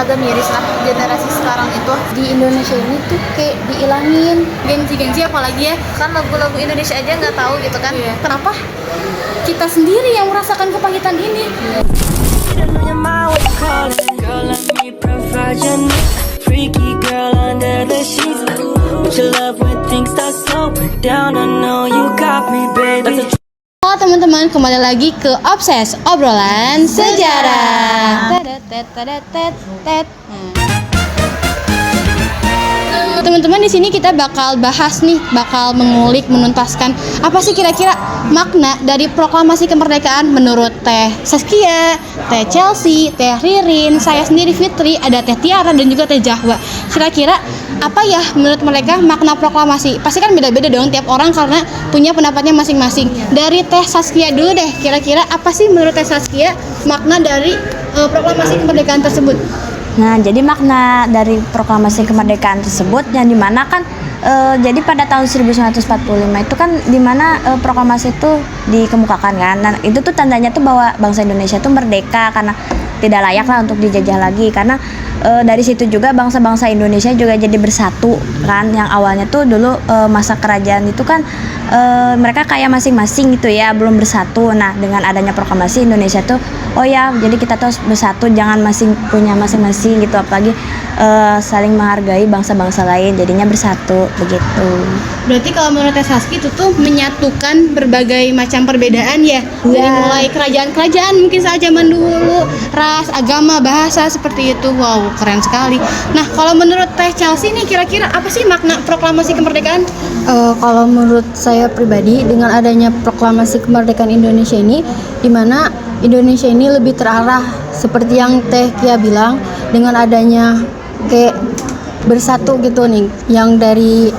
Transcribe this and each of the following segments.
agak miris lah generasi sekarang itu. Di Indonesia ini tuh kayak diilangin Gengsi apalagi ya, kan lagu-lagu Indonesia aja nggak tahu gitu kan. Iya. Kenapa kita sendiri yang merasakan kepahitan ini? Freaky girl under the sheets. But your love when things start slowing down. I know you got me, baby. Halo teman-teman, kembali lagi ke Obses, obrolan sejarah. Teman-teman, di sini kita bakal bahas nih, bakal mengulik, menuntaskan apa sih kira-kira makna dari proklamasi kemerdekaan menurut Teh Saskia, Teh Chelsea, Teh Ririn, saya sendiri Fitri, ada Teh Tiara dan juga Teh Jahwa. Kira-kira apa ya menurut mereka makna proklamasi? Pasti kan beda-beda dong tiap orang karena punya pendapatnya masing-masing. Dari Teh Saskia dulu deh, kira-kira apa sih menurut Teh Saskia makna dari proklamasi kemerdekaan tersebut? Nah, jadi makna dari proklamasi kemerdekaan tersebut yang dimana kan jadi pada tahun 1945 itu kan dimana proklamasi itu dikemukakan kan. Nah, itu tuh tandanya tuh bahwa bangsa Indonesia tuh merdeka karena tidak layak lah untuk dijajah lagi, karena dari situ juga bangsa-bangsa Indonesia juga jadi bersatu kan. Yang awalnya tuh dulu masa kerajaan itu kan mereka kayak masing-masing gitu ya, belum bersatu. Nah, dengan adanya proklamasi Indonesia tuh oh ya, jadi kita tuh harus bersatu, jangan punya masing-masing gitu, apalagi saling menghargai bangsa-bangsa lain, jadinya bersatu begitu. Berarti kalau menurut Teh Saskia itu tuh menyatukan berbagai macam perbedaan ya. Dari mulai kerajaan-kerajaan mungkin saat zaman dulu, ras, agama, bahasa seperti itu. Wow, keren sekali. Nah, kalau menurut Teh Chelsea nih kira-kira apa sih makna proklamasi kemerdekaan? Kalau menurut saya pribadi, dengan adanya proklamasi kemerdekaan Indonesia ini, di mana Indonesia ini lebih terarah seperti yang Teh Kia bilang, dengan adanya kayak bersatu gitu nih, yang dari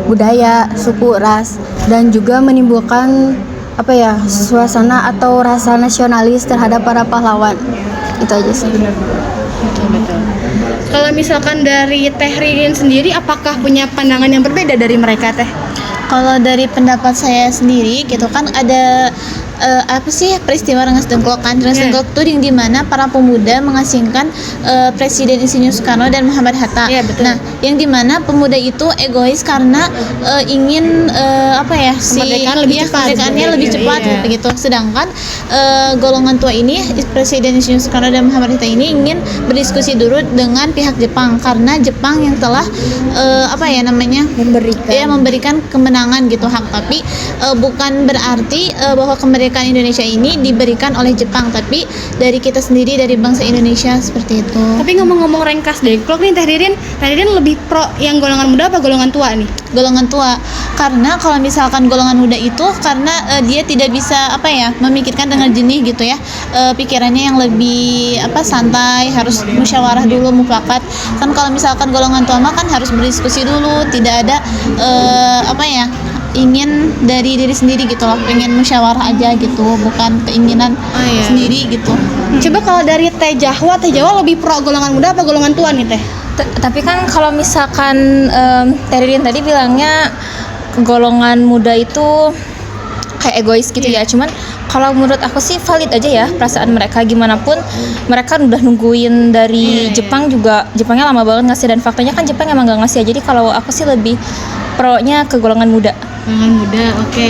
budaya, suku, ras, dan juga menimbulkan apa ya, suasana atau rasa nasionalis terhadap para pahlawan. Itu aja sih. Betul. Kalau misalkan dari Teh Ririn sendiri, apakah punya pandangan yang berbeda dari mereka, Teh? Kalau dari pendapat saya sendiri gitu kan, ada apa sih peristiwa Rengas Dengklok kan. Rengas Dengklok itu di mana para pemuda mengasingkan Presiden Insinyur Soekarno dan Muhammad Hatta. Iya, betul. Nah, yang di mana pemuda itu egois karena ingin Kemerdekaan lebih cepat. kemerdekaannya lebih cepat Iya. begitu. Sedangkan golongan tua ini, Presiden Insinyur Soekarno dan Muhammad Hatta ini ingin berdiskusi dulu dengan pihak Jepang, karena Jepang yang telah memberikan kemenangan gitu hak. Tapi bukan berarti bahwa kemerdekaan Indonesia ini diberikan oleh Jepang, tapi dari kita sendiri, dari bangsa Indonesia, seperti itu. Tapi ngomong-ngomong Rengas Dengklok nih, Teh Ririn lebih pro yang golongan muda apa golongan tua nih? Golongan tua, karena kalau misalkan golongan muda itu karena dia tidak bisa memikirkan dengan jernih gitu ya, pikirannya yang lebih santai, harus musyawarah dulu, mufakat. Kan kalau misalkan golongan tua mah kan harus berdiskusi dulu, tidak ada ingin dari diri sendiri gitu loh, pengen musyawarah aja gitu, bukan keinginan sendiri gitu. Coba kalau dari Teh Jahwa lebih pro golongan muda apa golongan tua nih, Teh? Tapi kan kalau misalkan Teh Ririn tadi bilangnya golongan muda itu kayak egois gitu ya. Cuman kalau menurut aku sih valid aja ya perasaan mereka, gimana pun mereka udah nungguin dari Jepang juga, Jepangnya lama banget ngasih, dan faktanya kan Jepang emang gak ngasih ya. Jadi kalau aku sih lebih pro-nya ke golongan muda. Golongan muda, oke.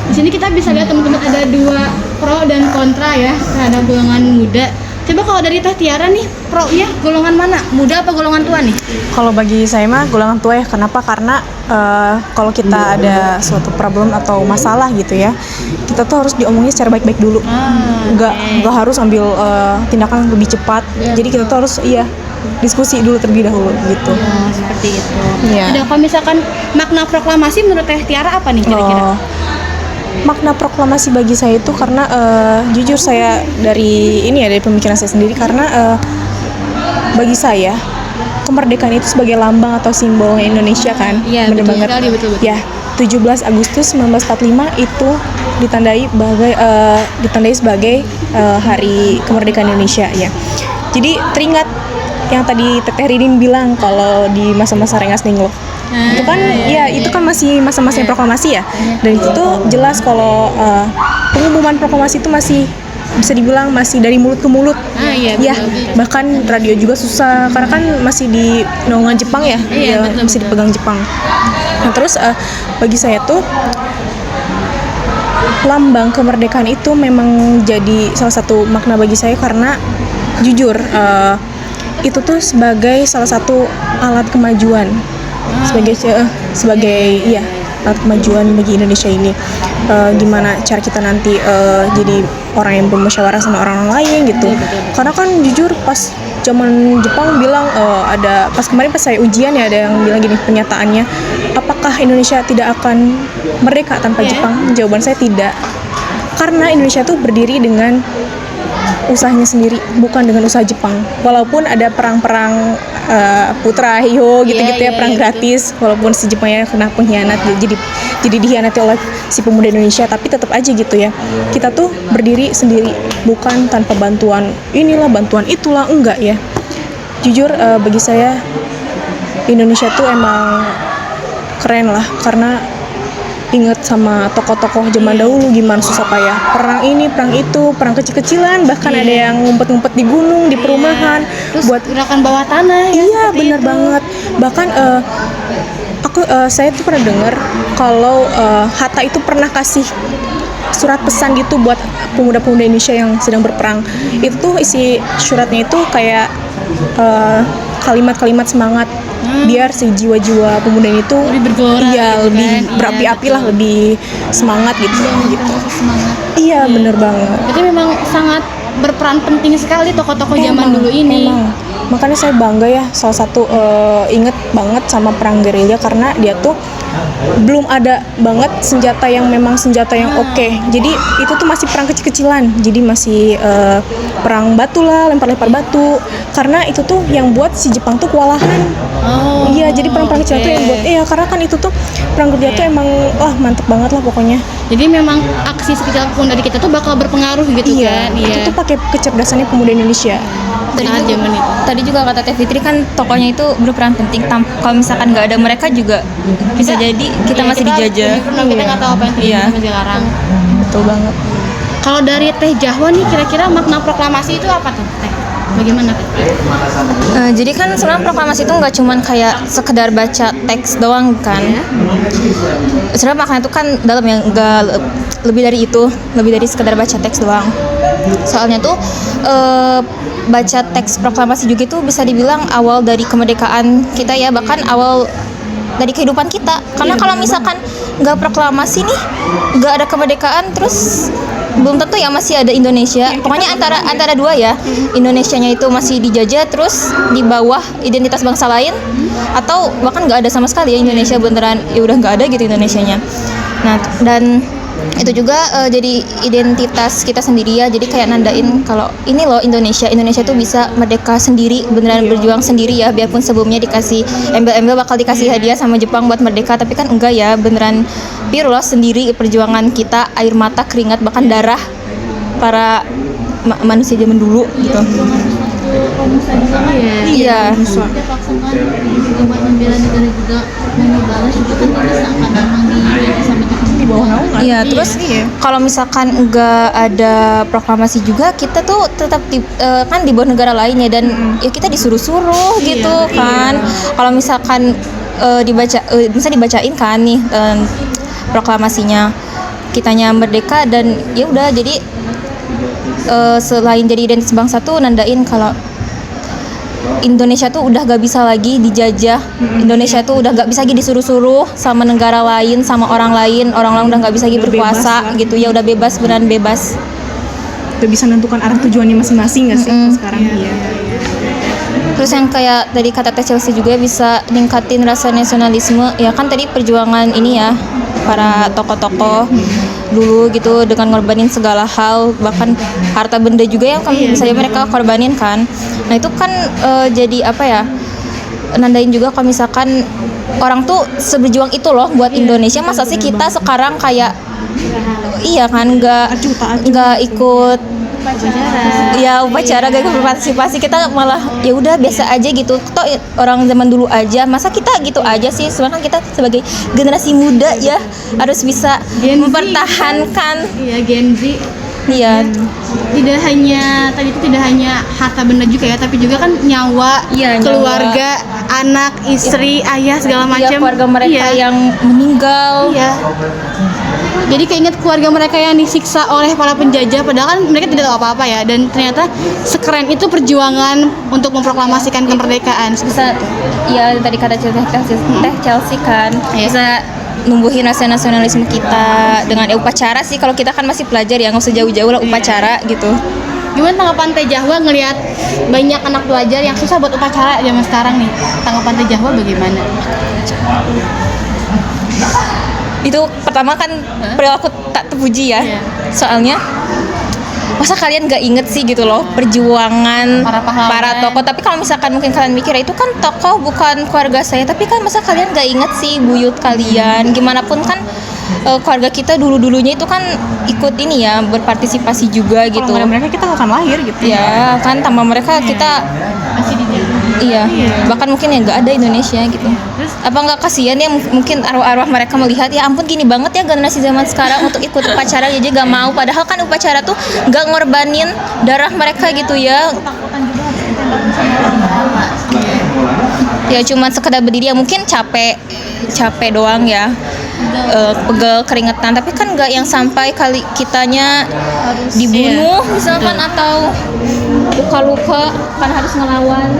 Di sini kita bisa lihat teman-teman ada dua pro dan kontra ya terhadap golongan muda. Coba kalau dari Teh Tiara nih, pro-nya golongan mana? Muda apa golongan tua nih? Kalau bagi saya mah golongan tua ya. Kenapa? Karena kalau kita ada suatu problem atau masalah gitu ya, kita tuh harus diomongin secara baik-baik dulu. Nggak harus ambil tindakan lebih cepat. Jadi kita tuh harus diskusi dulu terlebih dahulu gitu. Seperti itu. Iya. Ada kalau misalkan makna proklamasi menurut Teh Tiara apa nih kira-kira? Makna proklamasi bagi saya itu karena jujur saya dari pemikiran saya sendiri, karena bagi saya kemerdekaan itu sebagai lambang atau simbolnya Indonesia kan. Iya, bener betul banget. sekali, betul. Ya, 17 Agustus 1945 itu ditandai sebagai hari kemerdekaan Indonesia ya. Jadi teringat yang tadi Teteh Ririn bilang kalau di masa-masa Rengas Dengklok. Itu kan itu kan masih masa-masa proklamasi ya. Dan itu tuh jelas kalau pengumuman proklamasi itu masih bisa dibilang masih dari mulut ke mulut. Iya, Ya, betul. bahkan radio juga susah karena kan masih di naungan Jepang ya. Iya, Ya, betul, masih betul. dipegang Jepang. Nah, terus bagi saya tuh lambang kemerdekaan itu memang jadi salah satu makna bagi saya karena jujur itu tuh sebagai salah satu alat kemajuan sebagai ya alat kemajuan bagi Indonesia ini. Gimana cara kita nanti jadi orang yang bermusyawarah sama orang lain gitu. Karena kan jujur pas zaman Jepang bilang ada pas kemarin pas saya ujian ya ada yang bilang gini pernyataannya, apakah Indonesia tidak akan merdeka tanpa Jepang? Jawaban saya tidak. Karena Indonesia tuh berdiri dengan usahanya sendiri, bukan dengan usaha Jepang. Walaupun ada perang-perang Putra Hiho gitu-gitu ya, perang gratis. Walaupun si Jepangnya kena pengkhianat, jadi dihianati oleh si pemuda Indonesia, tapi tetap aja gitu ya. Kita tuh berdiri sendiri, bukan tanpa bantuan inilah, bantuan itulah, enggak ya. Jujur bagi saya Indonesia tuh emang keren lah, karena inget sama tokoh-tokoh zaman dahulu gimana susah payah perang ini perang itu, perang kecil-kecilan, bahkan ada yang ngumpet-ngumpet di gunung, di perumahan buat Gerakan bawah tanah ya. iya bener banget. Bahkan saya tuh pernah dengar kalau Hatta itu pernah kasih surat pesan gitu buat pemuda-pemuda Indonesia yang sedang berperang. Itu tuh isi suratnya itu kayak kalimat-kalimat semangat biar si jiwa-jiwa pemuda itu Lebih bergelora iya gitu lebih kan. Iya, berapi-api lah, betul. lebih semangat gitu. Semangat. Iya bener banget. Berarti memang sangat berperan penting sekali tokoh-tokoh zaman Emang, dulu ini. emang. Makanya saya bangga ya, salah satu inget banget sama perang gerilya karena dia tuh belum ada banget senjata yang memang senjata yang oke. Jadi itu tuh masih perang kecil-kecilan. Jadi masih perang batu lah, lempar-lempar batu. Karena itu tuh yang buat si Jepang tuh kewalahan. Oh. Iya, jadi perang-perang kecil tuh yang buat karena kan itu tuh perang gerilya tuh emang wah mantep banget lah pokoknya. Jadi memang aksi sekecil apapun dari kita tuh bakal berpengaruh gitu Iya, kan. itu tuh pakai kecerdasannya pemuda Indonesia. Tadi zaman itu. Tadi juga kata Teh Fitri kan tokohnya itu berperan penting. Kalau misalkan nggak ada mereka juga bisa jadi kita masih dijajah. Kita nggak tahu apa yang terjadi Iya. sampai sekarang. Betul banget. Kalau dari Teh Jahwa nih kira-kira makna proklamasi itu apa tuh Teh? Bagaimana Teh? Jadi kan sebenarnya proklamasi itu nggak cuman kayak sekedar baca teks doang kan. Sebenarnya maknanya itu kan dalam yang nggak lebih dari itu, lebih dari sekedar baca teks doang. Soalnya tuh baca teks proklamasi juga itu bisa dibilang awal dari kemerdekaan kita ya, bahkan awal dari kehidupan kita. Karena kalau misalkan nggak proklamasi nih, nggak ada kemerdekaan, terus belum tentu ya masih ada Indonesia. Pokoknya antara dua ya, Indonesianya itu masih dijajah terus di bawah identitas bangsa lain, atau bahkan nggak ada sama sekali ya Indonesia, beneran ya udah nggak ada gitu Indonesianya. Nah, dan itu juga jadi identitas kita sendiri ya, jadi kayak nandain kalau ini loh Indonesia tuh bisa merdeka sendiri, beneran berjuang sendiri ya, biarpun sebelumnya dikasih embel-embel bakal dikasih hadiah sama Jepang buat merdeka, tapi kan enggak ya, beneran pure loh sendiri perjuangan kita, air mata, keringat, bahkan darah para manusia zaman dulu gitu. Iya. Kita paksakan juga buat membela negara juga mau balas juga kan bisa kan memang di sama Di bawah naungan. Iya, terus kalau misalkan nggak ada proklamasi juga, kita tuh tetap kan di bawah negara lainnya, dan ya kita disuruh-suruh gitu kan. Kalau misalkan misalnya dibacain kan nih proklamasinya, kitanya merdeka, dan ya udah jadi selain jadi identitas bangsa tuh nandain kalau Indonesia tuh udah gak bisa lagi dijajah. Indonesia tuh udah gak bisa lagi disuruh-suruh sama negara lain, sama orang lain udah gak bisa lagi Udah berkuasa bebas lah. gitu ya, udah bebas, beneran bebas. Udah bisa menentukan arah tujuannya masing-masing nggak sih sekarang? Iya. Terus yang kayak tadi kata Teh Chelsea juga bisa ningkatin rasa nasionalisme ya kan, tadi perjuangan ini ya para tokoh-tokoh dulu gitu dengan ngorbanin segala hal, bahkan harta benda juga yang kan bisa mereka korbanin kan. Nah itu kan jadi apa ya, nandain juga kalau misalkan orang tuh seberjuang itu loh buat Indonesia. Masa sih kita sekarang kayak iya kan nggak ikut upacara gak ikut berpartisipasi, kita malah ya udah biasa aja gitu. Toh orang zaman dulu aja, masa kita gitu aja sih. Sebenarnya kita sebagai generasi muda ya harus bisa mempertahankan. Iya, Gen Z Iya. Tidak hanya tadi itu tidak hanya harta benda juga ya, tapi juga kan nyawa, Iya, nyawa. keluarga, anak, istri, ayah segala Iya, macam. keluarga mereka Iya. yang meninggal. Iya. Jadi keinget keluarga mereka yang disiksa oleh para penjajah, padahal kan mereka tidak tahu apa-apa ya, dan ternyata sekeren itu perjuangan untuk memproklamasikan kemerdekaan. Bisa ya tadi kata Teh Chelsea kan Iya. bisa numbuhin rasa nasionalisme kita dengan upacara sih. Kalau kita kan masih pelajar ya, nggak usah jauh-jauh lah upacara gitu. Gimana tanggapan Teh Jahwa ngelihat banyak anak pelajar yang susah buat upacara zaman sekarang nih? Tanggapan Teh Jahwa bagaimana? Itu pertama kan perilaku tak terpuji ya. Iya. Soalnya masa kalian gak inget sih gitu loh perjuangan Para pahlawan. para tokoh. Tapi kalau misalkan mungkin kalian mikir itu kan tokoh bukan keluarga saya, tapi kan masa kalian gak inget sih buyut kalian. Gimana pun kan keluarga kita dulunya itu kan ikut ini ya, berpartisipasi juga gitu. Kalau nggak ada mereka kita nggak akan lahir gitu. Ya kan tanpa mereka kita Masih di iya, bahkan mungkin ya nggak ada Indonesia gitu. Apa nggak kasihan ya mungkin arwah-arwah mereka melihat ya ampun gini banget ya generasi zaman sekarang untuk ikut upacara aja nggak mau, padahal kan upacara tuh nggak ngorbanin darah mereka gitu ya. Ya cuman sekedar berdiri ya, mungkin capek doang ya, pegel keringetan, tapi kan nggak yang sampai kali kitanya dibunuh misalkan atau luka-luka kan harus ngelawan.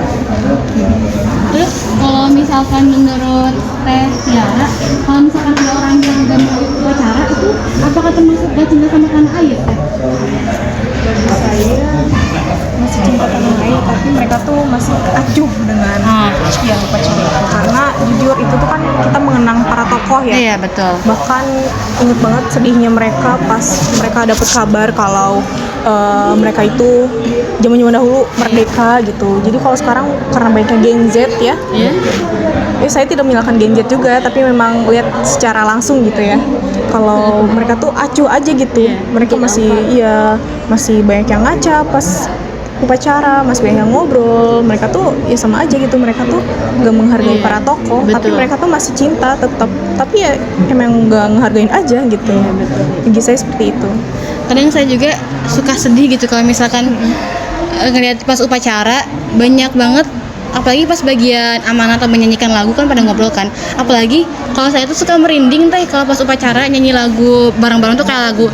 Terus kalau misalkan menurut Teh Tiara, kalau misalkan ada orang yang gak mau ikut upacara itu apakah termasuk gak cinta sama tanah air, Teh? Saya masih cinta tanah air, tapi mereka tuh masih acuh dengan yang upacara. Karena jujur itu tuh kan kita mengenang para tokoh ya. Iya betul. Bahkan inget banget sedihnya mereka pas mereka dapat kabar kalau mereka itu zaman dahulu merdeka gitu. Jadi kalau sekarang karena banyaknya Gen Z ya, saya tidak menyalahkan Gen Z juga, tapi memang lihat secara langsung gitu ya. Kalau mereka tuh acuh aja gitu, mereka masih banyak yang ngaca pas upacara, masih banyak yang ngobrol. Mereka tuh ya sama aja gitu, mereka tuh nggak menghargai para tokoh, tapi mereka tuh masih cinta tetap, tapi ya emang nggak ngehargain aja gitu. Bagi saya seperti itu. Kadang saya juga suka sedih gitu kalau misalkan ngeliat pas upacara banyak banget, apalagi pas bagian amanat atau menyanyikan lagu kan pada ngobrol kan. Apalagi kalau saya tuh suka merinding Teh kalau pas upacara nyanyi lagu bareng-bareng tuh kayak lagu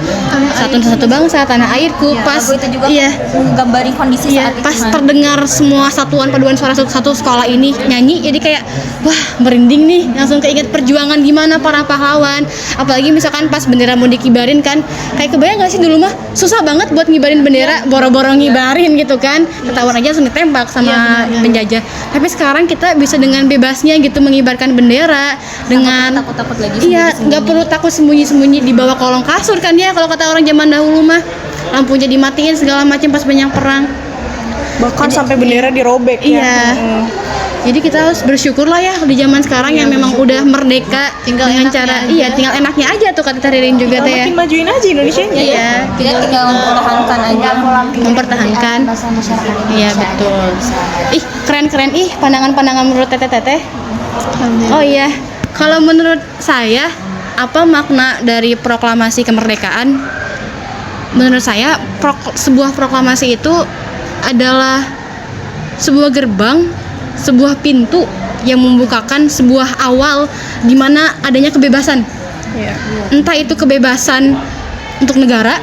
Satu Bangsa Tanah Airku. Pas Lagu itu juga iya, menggambarin kondisi iya, saat itu pas kan. terdengar semua satuan paduan suara satu sekolah ini nyanyi, jadi kayak wah merinding nih, langsung keinget perjuangan gimana para pahlawan. Apalagi misalkan pas bendera mau dikibarin kan, kayak kebayang gak sih dulu mah susah banget buat ngibarin bendera, boro-boro ngibarin gitu kan, ketahuan aja langsung ditembak sama penjajah. Tapi sekarang kita bisa dengan bebasnya gitu mengibarkan bendera dengan takut lagi iya, nggak perlu takut sembunyi-sembunyi di bawah kolong kasur kan ya, kalau kata orang zaman dahulu mah lampunya dimatiin segala macam pas banyak perang. Bahkan sampai bendera dirobek ya. Iya. Jadi kita harus bersyukur lah ya di zaman sekarang yang memang udah merdeka, tinggal dengan cara tinggal enaknya aja tuh kata Ririn juga Tinggal Teh ya. makin majuin aja Indonesianya. Iya, Kita tinggal mempertahankan aja. mempertahankan. Iya betul. Ih keren-keren pandangan-pandangan menurut Teteh. Oh iya, kalau menurut saya apa makna dari proklamasi kemerdekaan? Menurut saya sebuah proklamasi itu adalah sebuah gerbang, sebuah pintu yang membukakan sebuah awal di mana adanya kebebasan. Entah itu kebebasan untuk negara,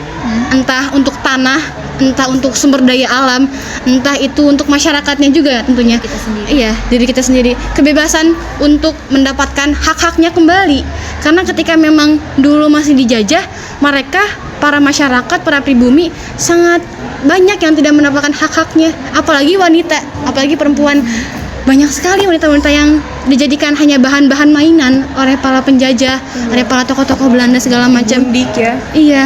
entah untuk tanah, entah untuk sumber daya alam, entah itu untuk masyarakatnya juga tentunya. Iya, diri kita sendiri. Kebebasan untuk mendapatkan hak-haknya kembali. Karena ketika memang dulu masih dijajah, mereka para masyarakat, para pribumi sangat banyak yang tidak mendapatkan hak-haknya, apalagi wanita, apalagi perempuan. Banyak sekali wanita-wanita yang dijadikan hanya bahan-bahan mainan oleh para penjajah, oleh para tokoh-tokoh Belanda segala macam. Dik ya. Iya,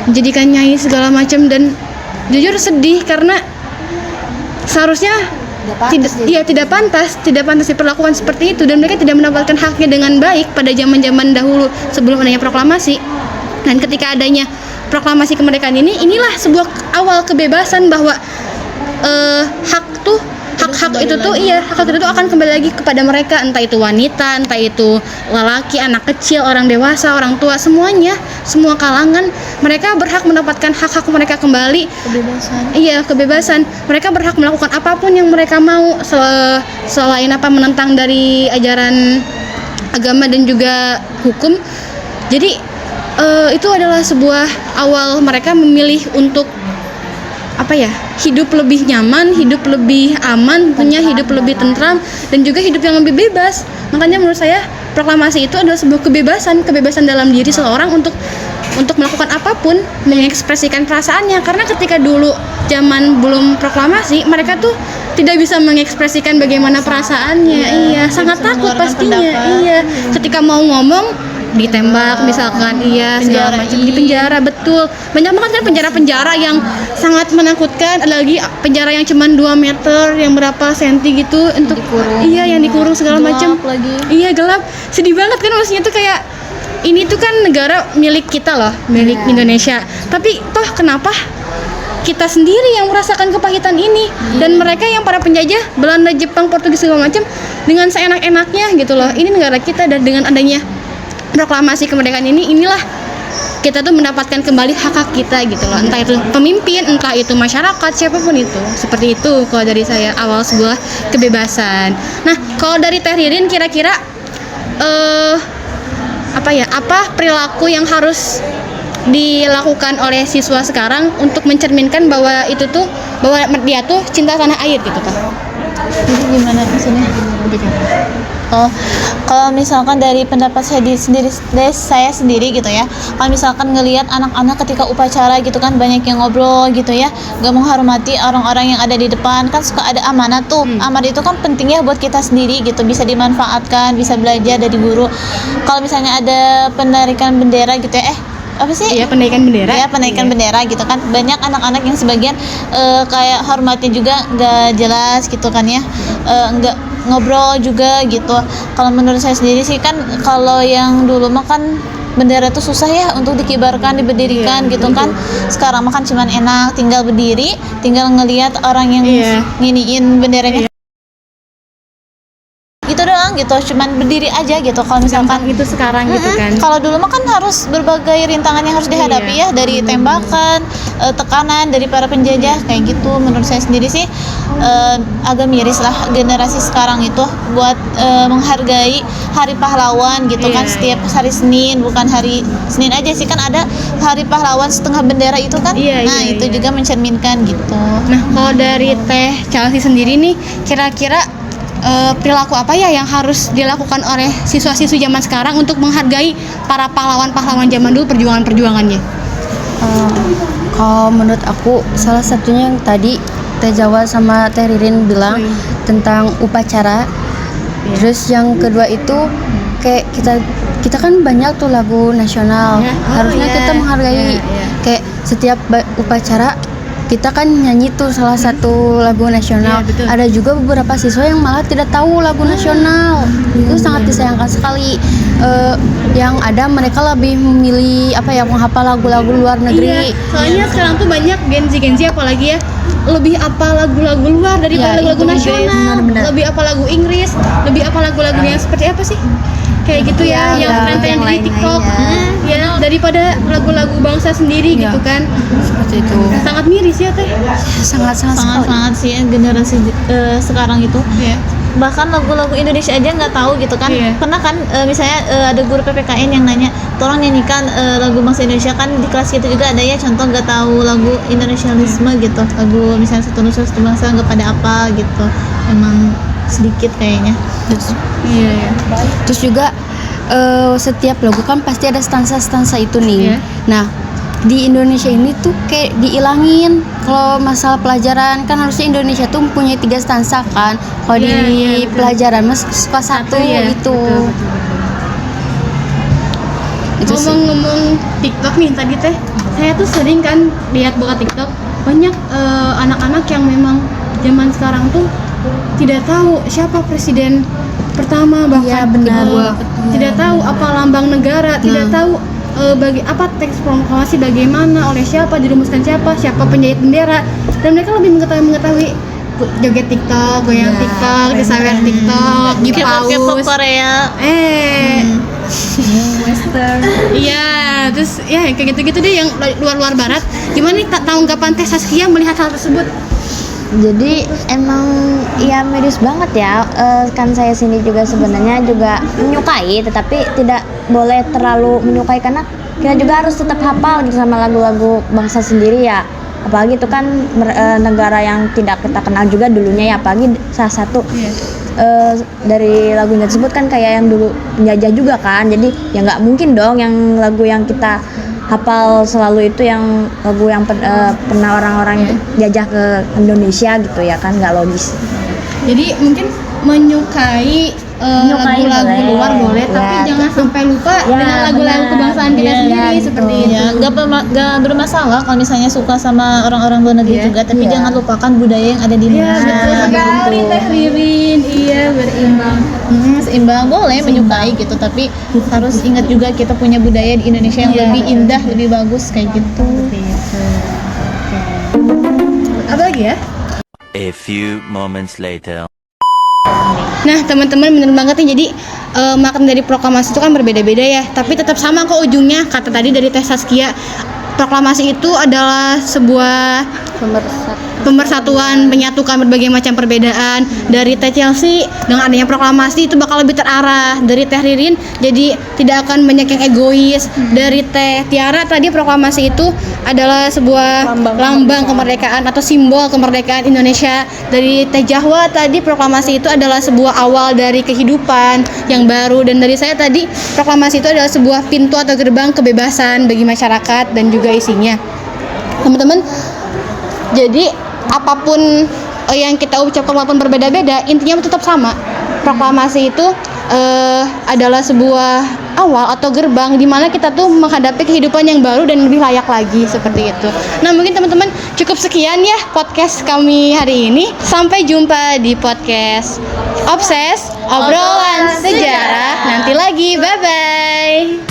dijadikan nyai segala macam, dan jujur sedih karena seharusnya tidak pantas diperlakukan seperti itu, dan mereka tidak mendapatkan haknya dengan baik pada zaman-zaman dahulu sebelum adanya proklamasi. Dan ketika adanya proklamasi kemerdekaan inilah sebuah awal kebebasan bahwa hak hak itu tuh hak itu tuh akan kembali lagi kepada mereka, entah itu wanita, entah itu lelaki, anak kecil, orang dewasa, orang tua, semuanya, semua kalangan mereka berhak mendapatkan hak-hak mereka kembali. Kebebasan. Mereka berhak melakukan apapun yang mereka mau selain menentang dari ajaran agama dan juga hukum. Jadi itu adalah sebuah awal mereka memilih untuk hidup lebih nyaman, hidup lebih aman, punya hidup lebih tentram dan juga hidup yang lebih bebas. Makanya menurut saya proklamasi itu adalah sebuah kebebasan dalam diri seseorang untuk melakukan apapun, mengekspresikan perasaannya. Karena ketika dulu zaman belum proklamasi, mereka tuh tidak bisa mengekspresikan bagaimana perasaannya. Sangat takut pastinya. Ketika mau ngomong ditembak misalkan, segala macam, di penjara. Betul, banyak banget kan penjara yang sangat menakutkan. Ada lagi penjara yang cuma 2 meter, yang berapa senti gitu untuk dikurung. Yang dikurung segala macam lagi. Gelap, sedih banget kan. Maksudnya tuh kayak ini tuh kan negara milik kita loh, milik Indonesia, tapi toh kenapa kita sendiri yang merasakan kepahitan ini dan mereka yang para penjajah Belanda, Jepang, Portugis segala macam dengan seenak-enaknya gitu loh. Ini negara kita, dan dengan adanya proklamasi kemerdekaan inilah kita tuh mendapatkan kembali hak-hak kita gitu loh, entah itu pemimpin, entah itu masyarakat, siapapun itu. Seperti itu kalau dari saya, awal sebuah kebebasan. Nah, kalau dari Teh Ririn kira-kira apa perilaku yang harus dilakukan oleh siswa sekarang untuk mencerminkan bahwa dia tuh cinta tanah air gitu kan? Jadi gimana maksudnya? Kalau misalkan dari pendapat saya sendiri gitu ya, kalau misalkan ngelihat anak-anak ketika upacara gitu kan banyak yang ngobrol gitu ya, gak menghormati orang-orang yang ada di depan, kan suka ada amanah tuh. Amanah itu kan penting ya buat kita sendiri gitu, bisa dimanfaatkan, bisa belajar dari guru. Kalau misalnya ada penarikan bendera gitu ya, penaikan bendera gitu kan, banyak anak-anak yang sebagian kayak hormatnya juga nggak jelas gitu kan ya, nggak ngobrol juga gitu. Kalau menurut saya sendiri sih kan, kalau yang dulu mah kan bendera itu susah ya untuk dikibarkan, diberdirikan gitu kan. Sekarang mah kan cuman enak, tinggal berdiri, tinggal ngelihat orang yang nginiin benderanya gitu doang gitu, cuman berdiri aja gitu. Kalau misalkan itu sekarang gitu kan. Kalau dulu mah kan harus berbagai rintangan yang harus dihadapi ya, dari tembakan, tekanan dari para penjajah kayak gitu. Menurut saya sendiri sih agak miris lah generasi sekarang itu buat menghargai Hari Pahlawan gitu kan. Setiap hari Senin, bukan hari Senin aja sih, kan ada Hari Pahlawan setengah bendera itu kan. Itu juga mencerminkan gitu. Nah, kalau dari Teh Chelsea sendiri nih, kira-kira perilaku apa ya yang harus dilakukan oleh siswa-siswi zaman sekarang untuk menghargai para pahlawan-pahlawan zaman dulu, perjuangan-perjuangannya? Kalau menurut aku, salah satunya yang tadi Teh Jawa sama Teh Ririn bilang tentang upacara. Terus yang kedua itu kayak kita kan banyak tuh lagu nasional. Harusnya kita menghargai kayak setiap upacara kita kan nyanyi tuh salah satu lagu nasional. Ada juga beberapa siswa yang malah tidak tahu lagu nasional. Itu sangat disayangkan sekali. Yang ada mereka lebih memilih menghafal lagu-lagu luar negeri. Soalnya sekarang tuh banyak Gen Z apalagi ya, lebih apa lagu-lagu luar daripada lagu-lagu nasional. Lebih apa lagu Inggris, lebih apa lagu-lagu yang seperti apa sih? Kayak gitu yang tren-tren di TikTok daripada lagu-lagu bangsa sendiri gitu kan. Seperti itu. Sangat miris ya Teh. Sangat sih generasi sekarang itu. Bahkan lagu-lagu Indonesia aja nggak tahu gitu kan. Pernah kan misalnya ada guru PPKN yang nanya, tolong nyanyikan lagu bangsa Indonesia, kan di kelas kita juga ada ya contoh nggak tahu lagu Indonesialisme gitu, lagu misalnya Satu Nusa Satu Bangsa nggak pada apa gitu. Emang sedikit kayaknya. Terus juga setiap lagu kan pasti ada stansa-stansa itu nih. Nah, di Indonesia ini tuh kayak diilangin. Kalau masalah pelajaran kan harusnya Indonesia tuh mempunyai 3 stansa kan. Kalau di pelajaran mas suka 1 gitu. Itu ngomong-ngomong TikTok nih tadi Teh, saya tuh sering kan lihat buka TikTok, banyak anak-anak yang memang zaman sekarang tuh tidak tahu siapa presiden pertama, bahkan kedua, tidak tahu apa lambang negara, tidak tahu teks proklamasi bagaimana, oleh siapa, dirumuskan siapa penjahit bendera, dan mereka lebih mengetahui joget TikTok, goyang TikTok, disawer TikTok, K-pop gipaus. Korea. Western. Iya, terus ya kayak gitu-gitu deh yang luar-luar barat. Gimana nih tanggapan Teh Saskia melihat hal tersebut? Jadi emang ya medis banget ya. Kan saya sini juga sebenarnya juga menyukai, tetapi tidak boleh terlalu menyukai karena kita juga harus tetap hafal gitu sama lagu-lagu bangsa sendiri ya. Apalagi itu kan negara yang tidak kita kenal juga dulunya ya. Apalagi salah satu dari lagunya tersebut kan kayak yang dulu penjajah juga kan. Jadi ya nggak mungkin dong yang lagu yang kita hafal selalu itu yang lagu yang pernah orang-orang jajah ke Indonesia gitu ya kan, nggak logis. Jadi mungkin menyukai Menyukai lagu-lagu boleh. luar boleh, Ya. tapi jangan sampai lupa Ya, dengan lagu-lagu benar. kebangsaan kita Iya, sendiri seperti itu. Ya, nggak bermasalah kalau misalnya suka sama orang-orang luar negeri juga, tapi jangan lupakan budaya yang ada di Iya, Indonesia. betul sekali Teh Ririn. Iya, berimbang. Seimbang boleh menyukai gitu, tapi harus ingat juga kita punya budaya di Indonesia yang lebih indah, lebih bagus kayak gitu. Apa lagi ya? A few moments later. Nah, teman-teman bener banget nih. Jadi makna dari proklamasi itu kan berbeda-beda ya, tapi tetap sama kok ujungnya. Kata tadi dari Teh Saskia, proklamasi itu adalah sebuah pemersatuan, menyatukan berbagai macam perbedaan. Dari Teh Chelsea, dengan adanya proklamasi itu bakal lebih terarah. Dari Teh Ririn, jadi tidak akan banyak yang egois. Dari Teh Tiara tadi, proklamasi itu adalah sebuah lambang kemerdekaan atau simbol kemerdekaan Indonesia. Dari Teh Jahwa tadi, proklamasi itu adalah sebuah awal dari kehidupan yang baru. Dan dari saya tadi, proklamasi itu adalah sebuah pintu atau gerbang kebebasan bagi masyarakat dan juga isinya. Teman-teman, jadi apapun yang kita ucapkan walaupun berbeda-beda, intinya tetap sama. Proklamasi itu adalah sebuah awal atau gerbang di mana kita tuh menghadapi kehidupan yang baru dan lebih layak lagi, seperti itu. Nah, mungkin teman-teman cukup sekian ya podcast kami hari ini. Sampai jumpa di podcast Obses, obrolan sejarah nanti lagi. Bye bye.